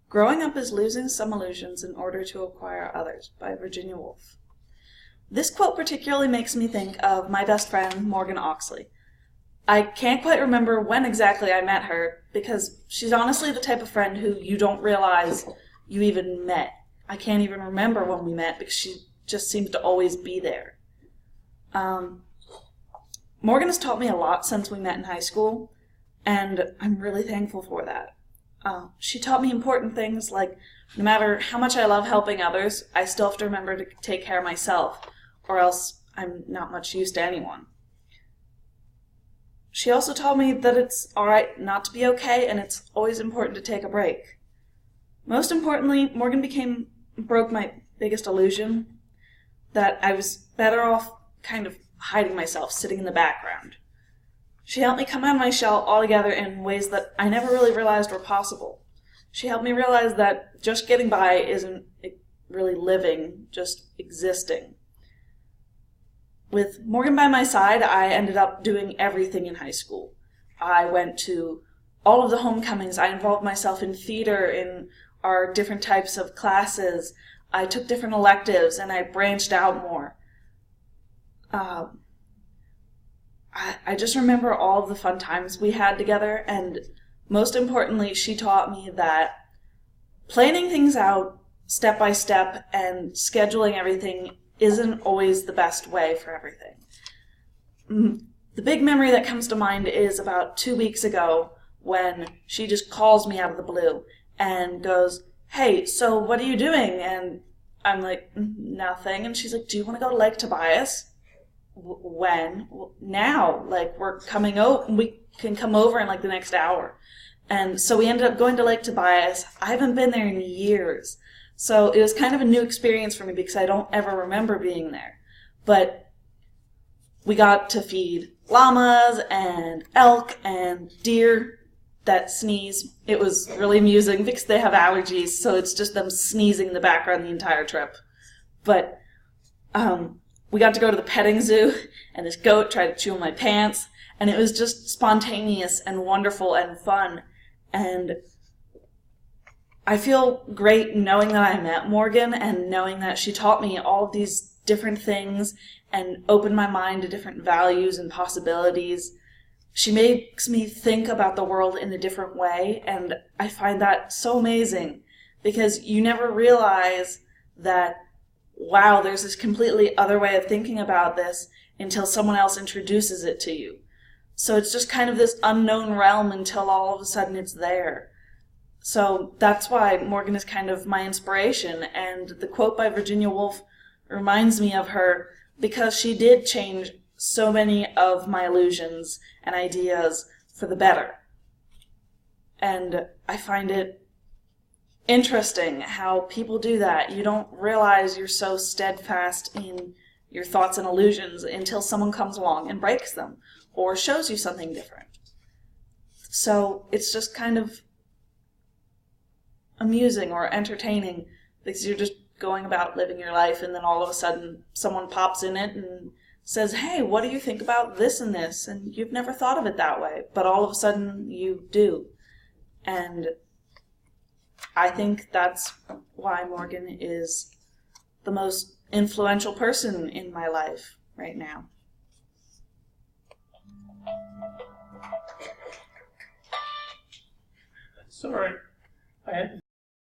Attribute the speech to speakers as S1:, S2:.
S1: Growing Up is Losing Some Illusions in Order to Acquire Others by Virginia Woolf. This quote particularly makes me think of my best friend, Morgan Oxley. I can't quite remember when exactly I met her, because she's honestly the type of friend who you don't realize you even met. I can't even remember when we met because she just seems to always be there. Morgan has taught me a lot since we met in high school, and I'm really thankful for that. She taught me important things like no matter how much I love helping others, I still have to remember to take care of myself, or else I'm not much use to anyone. She also taught me that it's alright not to be okay, and it's always important to take a break. Most importantly, Morgan broke my biggest illusion, that I was better off kind of hiding myself, sitting in the background. She helped me come out of my shell altogether in ways that I never really realized were possible. She helped me realize that just getting by isn't really living, just existing. With Morgan by my side, I ended up doing everything in high school. I went to all of the homecomings. I involved myself in theater, in our different types of classes. I took different electives, and I branched out more. I just remember all of the fun times we had together, and most importantly, she taught me that planning things out step by step and scheduling everything isn't always the best way for everything. The big memory that comes to mind is about 2 weeks ago when she just calls me out of the blue and goes, "Hey, so what are you doing?" And I'm like, "Nothing." And she's like, "Do you want to go to Lake Tobias?" When? Well, now. Like, we're coming over, we can come over in like the next hour. And so we ended up going to Lake Tobias. I haven't been there in years. So it was kind of a new experience for me because I don't ever remember being there. But we got to feed llamas and elk and deer that sneeze. It was really amusing because they have allergies, so it's just them sneezing in the background the entire trip. But we got to go to the petting zoo, and this goat tried to chew on my pants, and it was just spontaneous and wonderful and fun. And I feel great knowing that I met Morgan and knowing that she taught me all of these different things and opened my mind to different values and possibilities. She makes me think about the world in a different way, and I find that so amazing because you never realize that, wow, there's this completely other way of thinking about this until someone else introduces it to you. So it's just kind of this unknown realm until all of a sudden it's there. So that's why Morgan is kind of my inspiration, and the quote by Virginia Woolf reminds me of her because she did change so many of my illusions and ideas for the better. And I find it interesting how people do that. You don't realize you're so steadfast in your thoughts and illusions until someone comes along and breaks them or shows you something different. So it's just kind of amusing or entertaining because you're just going about living your life, and then all of a sudden someone pops in it and says, "Hey, what do you think about this and this?" And you've never thought of it that way, but all of a sudden you do. And I think that's why Morgan is the most influential person in my life right now.
S2: Sorry, I had